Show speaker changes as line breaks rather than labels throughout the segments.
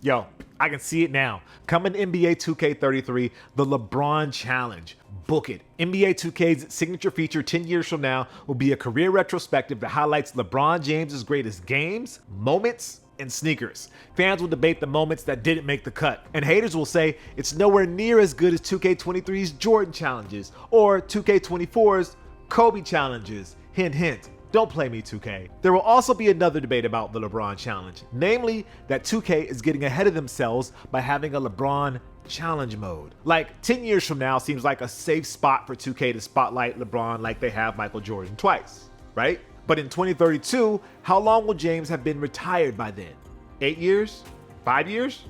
Yo, I can see it now. Coming to NBA 2K33, the LeBron Challenge. Book it. NBA 2K's signature feature 10 years from now will be a career retrospective that highlights LeBron James' greatest games, moments, and sneakers. Fans will debate the moments that didn't make the cut, and haters will say it's nowhere near as good as 2K23's Jordan challenges or 2K24's Kobe challenges. Hint, hint. Don't play me, 2K. There will also be another debate about the LeBron Challenge, namely that 2K is getting ahead of themselves by having a LeBron Challenge mode. Like 10 years from now seems like a safe spot for 2K to spotlight LeBron like they have Michael Jordan twice, right? But in 2032, how long will James have been retired by then? 8 years? 5 years?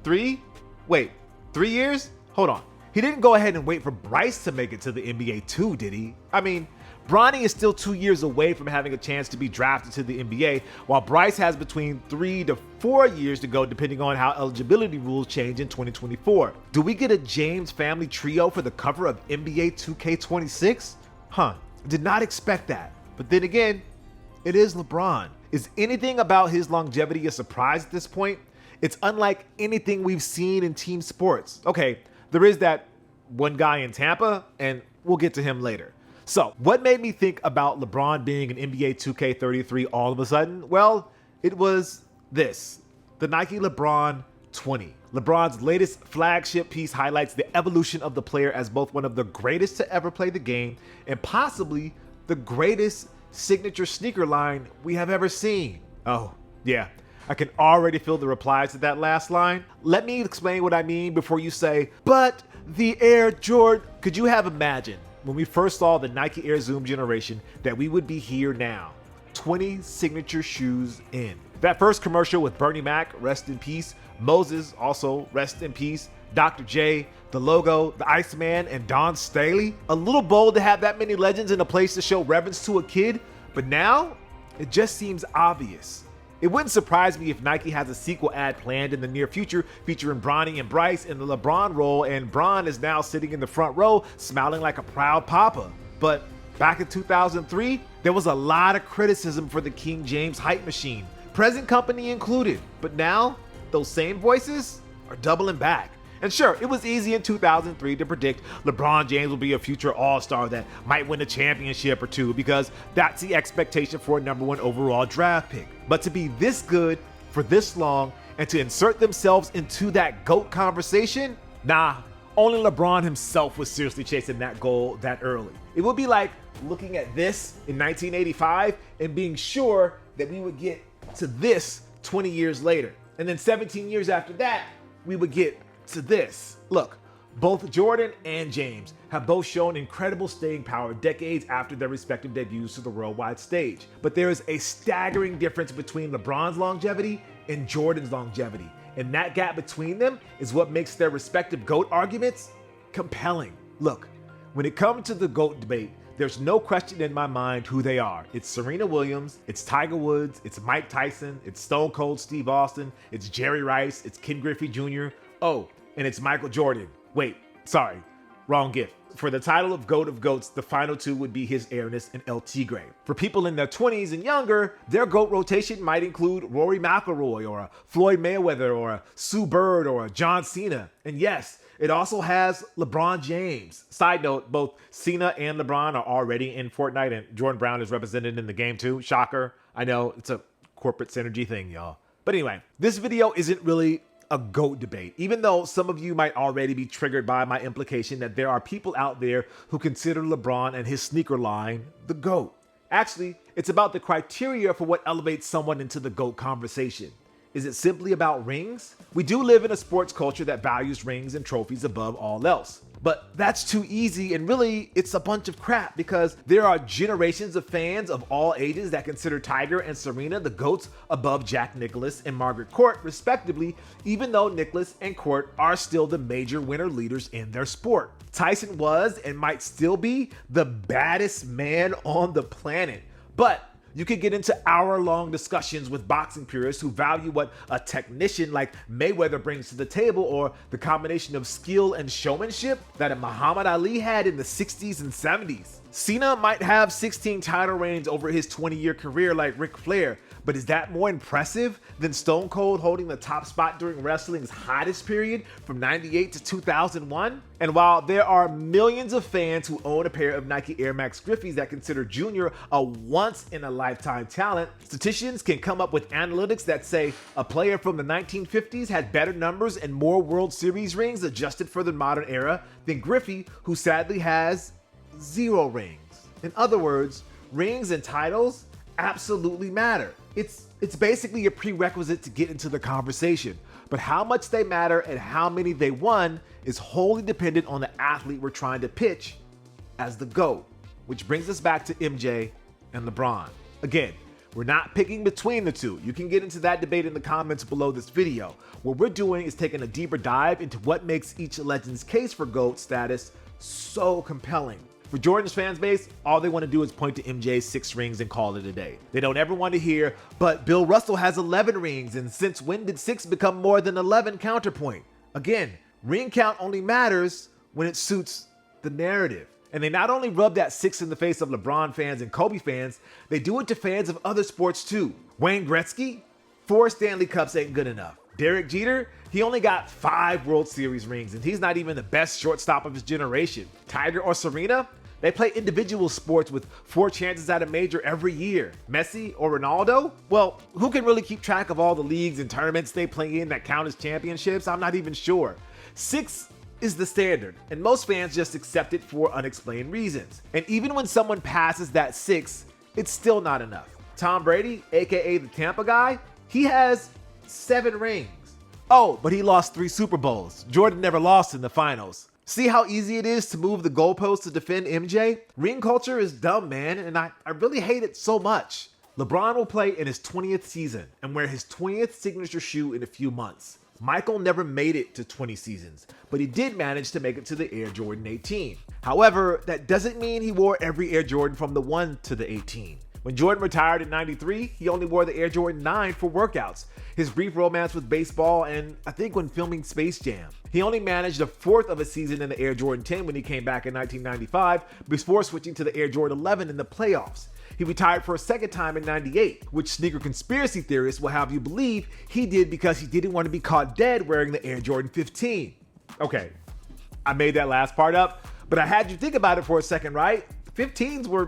3? Wait, 3 years? Hold on. He didn't go ahead and wait for Bryce to make it to the NBA too, did he? I mean, Bronny is still 2 years away from having a chance to be drafted to the NBA, while Bryce has between 3 to 4 years to go depending on how eligibility rules change in 2024. Do we get a James family trio for the cover of NBA 2K26? Did not expect that. But then again, it is LeBron. Is anything about his longevity a surprise at this point? It's unlike anything we've seen in team sports. Okay, there is that one guy in Tampa, and we'll get to him later. So, what made me think about LeBron being an NBA 2K33 all of a sudden? Well, it was this, the Nike LeBron 20. LeBron's latest flagship piece highlights the evolution of the player as both one of the greatest to ever play the game and possibly the greatest signature sneaker line we have ever seen. Oh, yeah. I can already feel the replies to that last line. Let me explain what I mean before you say, but the Air Jordan. Could you have imagined when we first saw the Nike Air Zoom generation that we would be here now, 20 signature shoes in? That first commercial with Bernie Mac, rest in peace, Moses, also rest in peace, Dr. J, the logo, the Iceman, and Don Staley. A little bold to have that many legends in a place to show reverence to a kid, but now it just seems obvious. It wouldn't surprise me if Nike has a sequel ad planned in the near future featuring Bronny and Bryce in the LeBron role, and Bron is now sitting in the front row smiling like a proud papa. But back in 2003, there was a lot of criticism for the King James hype machine, present company included. But now, those same voices are doubling back. And sure, it was easy in 2003 to predict LeBron James will be a future all-star that might win a championship or two, because that's the expectation for a #1 overall draft pick. But to be this good for this long and to insert themselves into that GOAT conversation, nah, only LeBron himself was seriously chasing that goal that early. It would be like looking at this in 1985 and being sure that we would get to this 20 years later. And then 17 years after that, we would get to this. Look, both Jordan and James have both shown incredible staying power decades after their respective debuts to the worldwide stage. But there is a staggering difference between LeBron's longevity and Jordan's longevity. And that gap between them is what makes their respective GOAT arguments compelling. Look, when it comes to the GOAT debate, there's no question in my mind who they are. It's Serena Williams, it's Tiger Woods, it's Mike Tyson, it's Stone Cold Steve Austin, it's Jerry Rice, it's Ken Griffey Jr. Oh, and it's Michael Jordan. Wait, sorry, wrong gift. For the title of GOAT of GOATs, the final two would be his Airness and El Tigre. For people in their 20s and younger, their GOAT rotation might include Rory McIlroy or a Floyd Mayweather or a Sue Bird or a John Cena. And yes, it also has LeBron James. Side note, both Cena and LeBron are already in Fortnite, and Jordan Brown is represented in the game too. Shocker. I know, it's a corporate synergy thing, y'all. But anyway, this video isn't really a GOAT debate, even though some of you might already be triggered by my implication that there are people out there who consider LeBron and his sneaker line the GOAT. Actually, it's about the criteria for what elevates someone into the GOAT conversation. Is it simply about rings? We do live in a sports culture that values rings and trophies above all else. But that's too easy, and really, it's a bunch of crap, because there are generations of fans of all ages that consider Tiger and Serena the GOATs above Jack Nicklaus and Margaret Court, respectively, even though Nicklaus and Court are still the major winner leaders in their sport. Tyson was, and might still be, the baddest man on the planet. But you could get into hour-long discussions with boxing purists who value what a technician like Mayweather brings to the table, or the combination of skill and showmanship that a Muhammad Ali had in the 60s and 70s. Cena might have 16 title reigns over his 20-year career like Ric Flair, but is that more impressive than Stone Cold holding the top spot during wrestling's hottest period from 98 to 2001? And while there are millions of fans who own a pair of Nike Air Max Griffies that consider Junior a once-in-a-lifetime talent, statisticians can come up with analytics that say a player from the 1950s had better numbers and more World Series rings adjusted for the modern era than Griffey, who sadly has 0 rings. In other words, rings and titles absolutely matter. It's basically a prerequisite to get into the conversation, but how much they matter and how many they won is wholly dependent on the athlete we're trying to pitch as the GOAT, which brings us back to MJ and LeBron. Again, we're not picking between the two. You can get into that debate in the comments below this video. What we're doing is taking a deeper dive into what makes each legend's case for GOAT status so compelling. For Jordan's fans base, all they want to do is point to MJ's 6 rings and call it a day. They don't ever want to hear, but Bill Russell has 11 rings, and since when did 6 become more than 11 counterpoint? Again, ring count only matters when it suits the narrative. And they not only rub that 6 in the face of LeBron fans and Kobe fans, they do it to fans of other sports too. Wayne Gretzky? 4 Stanley Cups ain't good enough. Derek Jeter? He only got 5 World Series rings, and he's not even the best shortstop of his generation. Tiger or Serena? They play individual sports with 4 chances at a major every year. Messi or Ronaldo? Well, who can really keep track of all the leagues and tournaments they play in that count as championships? I'm not even sure. 6 is the standard, and most fans just accept it for unexplained reasons. And even when someone passes that 6, it's still not enough. Tom Brady, aka the Tampa guy, he has 7 rings. Oh, but he lost 3 Super Bowls. Jordan never lost in the finals. See how easy it is to move the goalposts to defend MJ? Ring culture is dumb, man, and I really hate it so much. LeBron will play in his 20th season and wear his 20th signature shoe in a few months. Michael never made it to 20 seasons, but he did manage to make it to the Air Jordan 18. However, that doesn't mean he wore every Air Jordan from the 1 to the 18. When Jordan retired in '93, he only wore the Air Jordan 9 for workouts, his brief romance with baseball, and I think when filming Space Jam. He only managed a 4th of a season in the Air Jordan 10 when he came back in 1995 before switching to the Air Jordan 11 in the playoffs. He retired for a second time in '98, which sneaker conspiracy theorists will have you believe he did because he didn't want to be caught dead wearing the Air Jordan 15. Okay, I made that last part up, but I had you think about it for a second, right? 15s were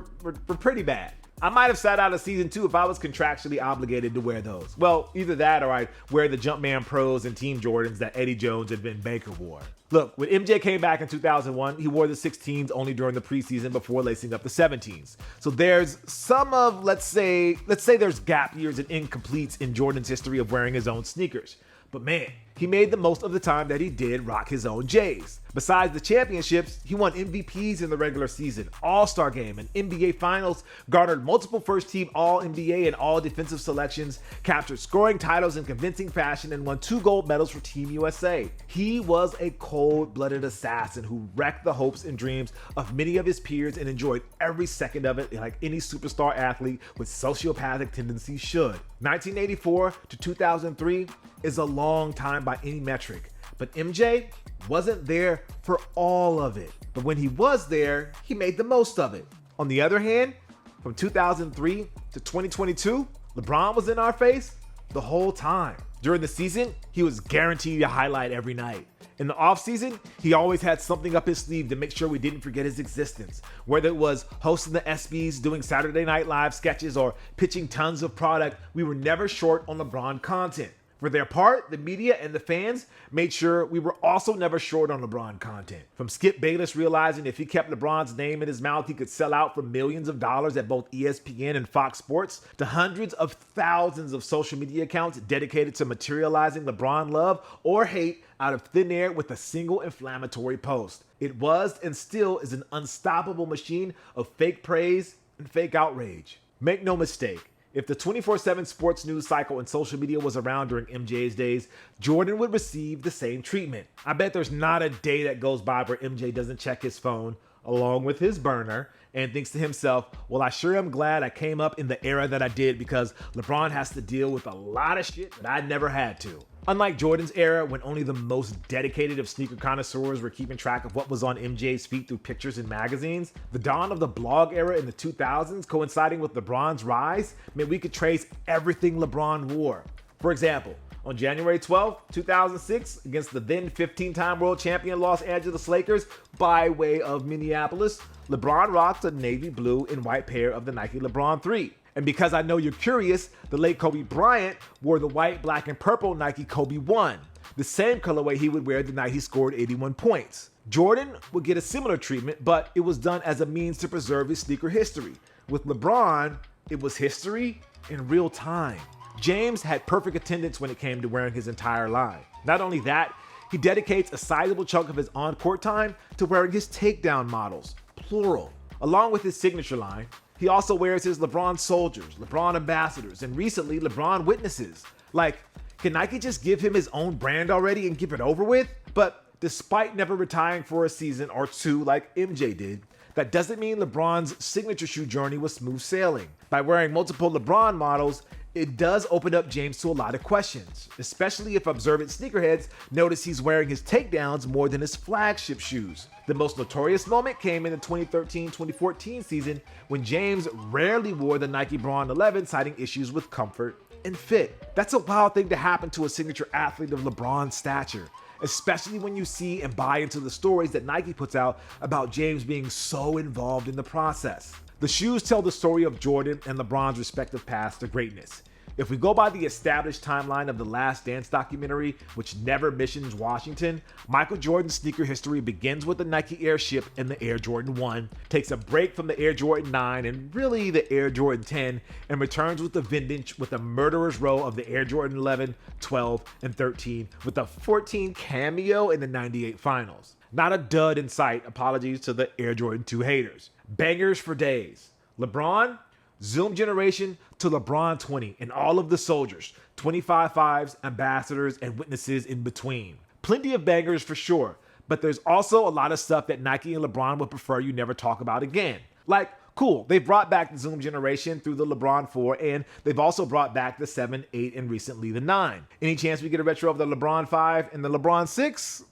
pretty bad. I might have sat out a season 2 if I was contractually obligated to wear those. Well, either that or I'd wear the Jumpman Pros and Team Jordans that Eddie Jones and Vin Baker wore. Look, when MJ came back in 2001, he wore the 16s only during the preseason before lacing up the 17s. So there's some of, let's say there's gap years and incompletes in Jordan's history of wearing his own sneakers. But man, he made the most of the time that he did rock his own JayZ. Besides the championships, he won MVPs in the regular season, All-Star Game, and NBA Finals, garnered multiple first-team All-NBA and All-Defensive selections, captured scoring titles in convincing fashion, and won 2 gold medals for Team USA. He was a cold-blooded assassin who wrecked the hopes and dreams of many of his peers and enjoyed every second of it like any superstar athlete with sociopathic tendencies should. 1984 to 2003 is a long time by any metric, but MJ wasn't there for all of it. But when he was there, he made the most of it. On the other hand, from 2003 to 2022, LeBron was in our face the whole time. During the season, he was guaranteed a highlight every night. In the offseason, he always had something up his sleeve to make sure we didn't forget his existence. Whether it was hosting the ESPYs, doing Saturday Night Live sketches, or pitching tons of product, we were never short on LeBron content. For their part, the media and the fans made sure we were also never short on LeBron content. From Skip Bayless realizing if he kept LeBron's name in his mouth, he could sell out for millions of dollars at both ESPN and Fox Sports, to hundreds of thousands of social media accounts dedicated to materializing LeBron love or hate out of thin air with a single inflammatory post. It was and still is an unstoppable machine of fake praise and fake outrage. Make no mistake, if the 24/7 sports news cycle and social media was around during MJ's days, Jordan would receive the same treatment. I bet there's not a day that goes by where MJ doesn't check his phone along with his burner and thinks to himself, well, I sure am glad I came up in the era that I did because LeBron has to deal with a lot of shit that I never had to. Unlike Jordan's era, when only the most dedicated of sneaker connoisseurs were keeping track of what was on MJ's feet through pictures in magazines, the dawn of the blog era in the 2000s, coinciding with LeBron's rise, meant we could trace everything LeBron wore. For example, on January 12, 2006, against the then 15-time world champion Los Angeles Lakers by way of Minneapolis, LeBron rocked a navy blue and white pair of the Nike LeBron 3. And because I know you're curious, the late Kobe Bryant wore the white, black, and purple Nike Kobe 1, the same colorway he would wear the night he scored 81 points. Jordan would get a similar treatment, but it was done as a means to preserve his sneaker history. With LeBron, it was history in real time. James had perfect attendance when it came to wearing his entire line. Not only that, he dedicates a sizable chunk of his on-court time to wearing his takedown models, plural. Along with his signature line, he also wears his LeBron Soldiers, LeBron Ambassadors, and recently LeBron Witnesses. Like, can Nike just give him his own brand already and get it over with? But despite never retiring for a season or two like MJ did, that doesn't mean LeBron's signature shoe journey was smooth sailing. By wearing multiple LeBron models, it does open up James to a lot of questions, especially if observant sneakerheads notice he's wearing his takedowns more than his flagship shoes. The most notorious moment came in the 2013-2014 season when James rarely wore the Nike Braun 11, citing issues with comfort and fit. That's a wild thing to happen to a signature athlete of LeBron's stature, especially when you see and buy into the stories that Nike puts out about James being so involved in the process. The shoes tell the story of Jordan and LeBron's respective paths to greatness. If we go by the established timeline of the Last Dance documentary, which never mentions Washington, Michael Jordan's sneaker history begins with the Nike Airship and the Air Jordan 1, takes a break from the Air Jordan 9 and really the Air Jordan 10, and returns with the vintage with a murderer's row of the Air Jordan 11, 12, and 13, with a 14 cameo in the 98 finals. Not a dud in sight, apologies to the Air Jordan 2 haters. Bangers for days. LeBron, Zoom Generation to LeBron 20, and all of the soldiers, 25 fives, ambassadors, and witnesses in between. Plenty of bangers for sure, but there's also a lot of stuff that Nike and LeBron would prefer you never talk about again. Like, cool, they've brought back the Zoom Generation through the LeBron 4, and they've also brought back the 7, 8, and recently the 9. Any chance we get a retro of the LeBron 5 and the LeBron 6?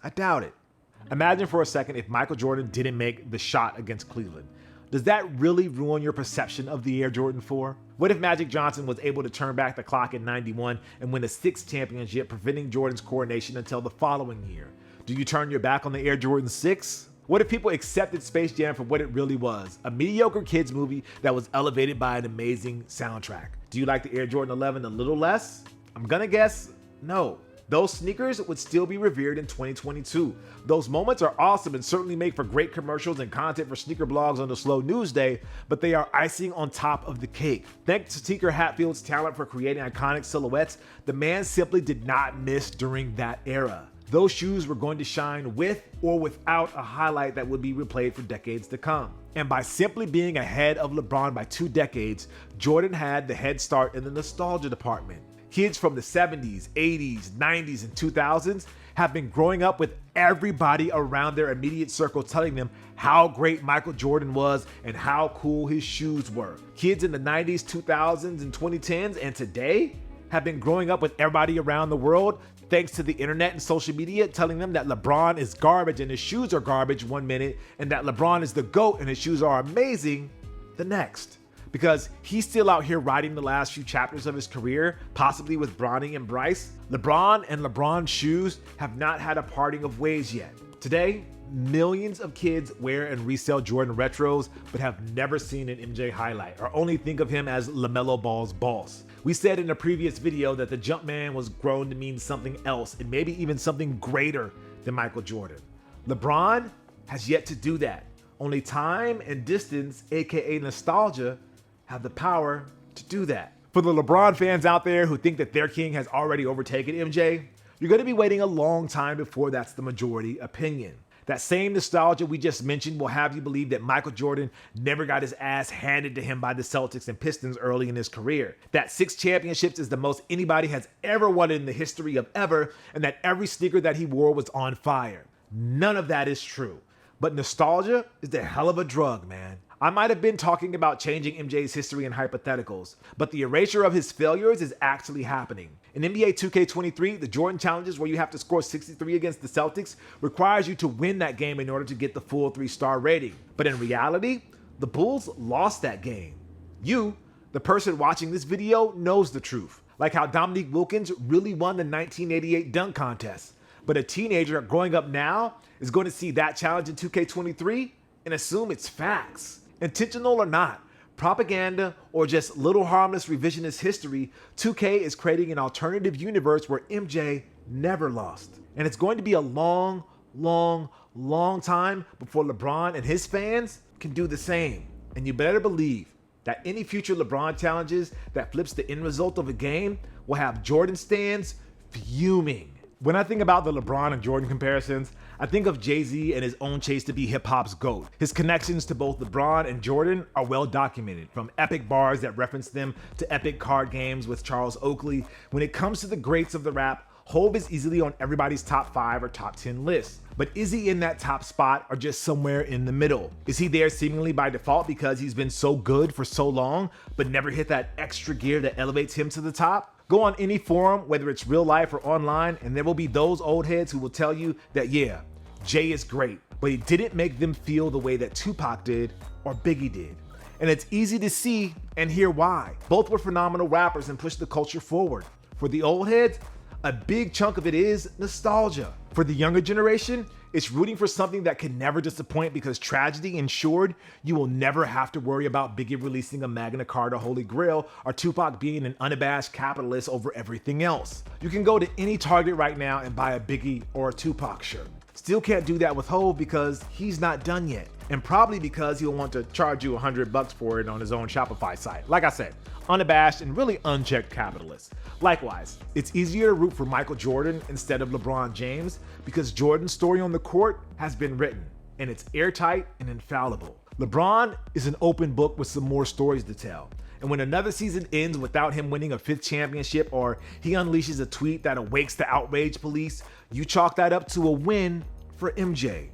I doubt it. Imagine for a second if Michael Jordan didn't make the shot against Cleveland. Does that really ruin your perception of the Air Jordan 4? What if Magic Johnson was able to turn back the clock in 91 and win a 6th championship, preventing Jordan's coronation until the following year? Do you turn your back on the Air Jordan 6? What if people accepted Space Jam for what it really was? A mediocre kids movie that was elevated by an amazing soundtrack. Do you like the Air Jordan 11 a little less? I'm gonna guess no. Those sneakers would still be revered in 2022. Those moments are awesome and certainly make for great commercials and content for sneaker blogs on the slow news day, but they are icing on top of the cake. Thanks to Tinker Hatfield's talent for creating iconic silhouettes, the man simply did not miss during that era. Those shoes were going to shine with or without a highlight that would be replayed for decades to come. And by simply being ahead of LeBron by 2 decades, Jordan had the head start in the nostalgia department. Kids from the 70s, 80s, 90s, and 2000s have been growing up with everybody around their immediate circle telling them how great Michael Jordan was and how cool his shoes were. Kids in the 90s, 2000s, and 2010s and today have been growing up with everybody around the world thanks to the internet and social media telling them that LeBron is garbage and his shoes are garbage one minute, and that LeBron is the GOAT and his shoes are amazing the next. Because he's still out here writing the last few chapters of his career, possibly with Bronny and Bryce. LeBron and LeBron's shoes have not had a parting of ways yet. Today, millions of kids wear and resell Jordan retros, but have never seen an MJ highlight, or only think of him as LaMelo Ball's boss. We said in a previous video that the Jumpman was grown to mean something else, and maybe even something greater than Michael Jordan. LeBron has yet to do that. Only time and distance, aka nostalgia, have the power to do that. For the LeBron fans out there who think that their king has already overtaken MJ, you're going to be waiting a long time before that's the majority opinion. That same nostalgia we just mentioned will have you believe that Michael Jordan never got his ass handed to him by the Celtics and Pistons early in his career. That 6 championships is the most anybody has ever won in the history of ever, and that every sneaker that he wore was on fire. None of that is true. But nostalgia is the hell of a drug, man. I might have been talking about changing MJ's history in hypotheticals, but the erasure of his failures is actually happening. In NBA 2K23, the Jordan challenges where you have to score 63 against the Celtics requires you to win that game in order to get the full 3-star rating. But in reality, the Bulls lost that game. You, the person watching this video, knows the truth. Like how Dominique Wilkins really won the 1988 dunk contest. But a teenager growing up now is going to see that challenge in 2K23 and assume it's facts. Intentional or not, propaganda or just little harmless revisionist history, 2K is creating an alternative universe where MJ never lost. And it's going to be a long time before LeBron and his fans can do the same. And you better believe that any future LeBron challenges that flips the end result of a game will have Jordan stands fuming. When I think about the LeBron and Jordan comparisons, I think of JayZ and his own chase to be hip-hop's GOAT. His connections to both LeBron and Jordan are well documented, from epic bars that reference them to epic card games with Charles Oakley. When it comes to the greats of the rap, Hov is easily on everybody's top 5 or top 10 lists. But is he in that top spot or just somewhere in the middle? Is he there seemingly by default because he's been so good for so long, but never hit that extra gear that elevates him to the top? Go on any forum, whether it's real life or online, and there will be those old heads who will tell you that, yeah, Jay is great, but he didn't make them feel the way that Tupac did or Biggie did. And it's easy to see and hear why. Both were phenomenal rappers and pushed the culture forward. For the old heads, a big chunk of it is nostalgia. For the younger generation, it's rooting for something that can never disappoint because tragedy ensured you will never have to worry about Biggie releasing a Magna Carta Holy Grail or Tupac being an unabashed capitalist over everything else. You can go to any Target right now and buy a Biggie or a Tupac shirt. Still can't do that with Hov because he's not done yet. And probably because he'll want to charge you $100 for it on his own Shopify site. Like I said, unabashed and really unchecked capitalist. Likewise, it's easier to root for Michael Jordan instead of LeBron James because Jordan's story on the court has been written and it's airtight and infallible. LeBron is an open book with some more stories to tell. And when another season ends without him winning a 5th championship or he unleashes a tweet that awakes the outrage police, you chalk that up to a win for MJ.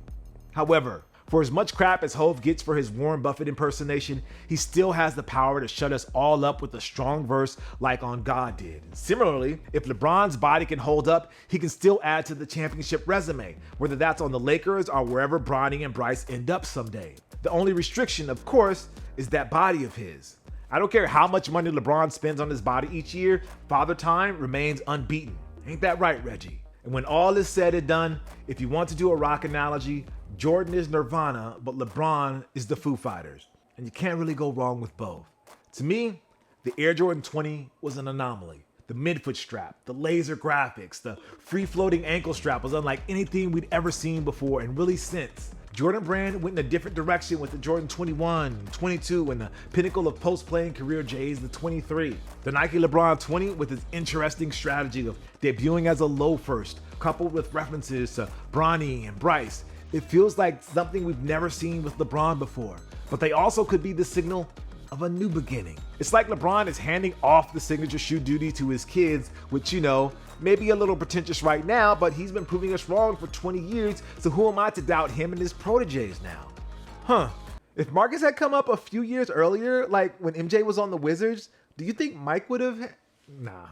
However, for as much crap as Hov gets for his Warren Buffett impersonation, he still has the power to shut us all up with a strong verse like On God did. Similarly, if LeBron's body can hold up, he can still add to the championship resume, whether that's on the Lakers or wherever Bronny and Bryce end up someday. The only restriction, of course, is that body of his. I don't care how much money LeBron spends on his body each year, Father Time remains unbeaten. Ain't that right, Reggie? And when all is said and done, if you want to do a rock analogy, Jordan is Nirvana, but LeBron is the Foo Fighters. And you can't really go wrong with both. To me, the Air Jordan 20 was an anomaly. The midfoot strap, the laser graphics, the free-floating ankle strap was unlike anything we'd ever seen before and really since. Jordan brand went in a different direction with the Jordan 21, 22, and the pinnacle of post-playing career JayZ, the 23. The Nike LeBron 20 with its interesting strategy of debuting as a low first, coupled with references to Bronny and Bryce. It feels like something we've never seen with LeBron before, but they also could be the signal of a new beginning. It's like LeBron is handing off the signature shoe duty to his kids, which, you know, may be a little pretentious right now, but he's been proving us wrong for 20 years, so who am I to doubt him and his proteges now? If Marcus had come up a few years earlier, like when MJ was on the Wizards, do you think Mike would have? Nah.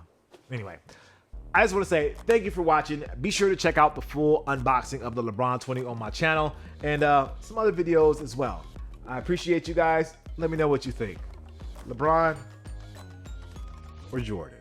Anyway, I just want to say thank you for watching. Be sure to check out the full unboxing of the LeBron 20 on my channel and some other videos as well. I appreciate you guys. Let me know what you think. LeBron or Jordan?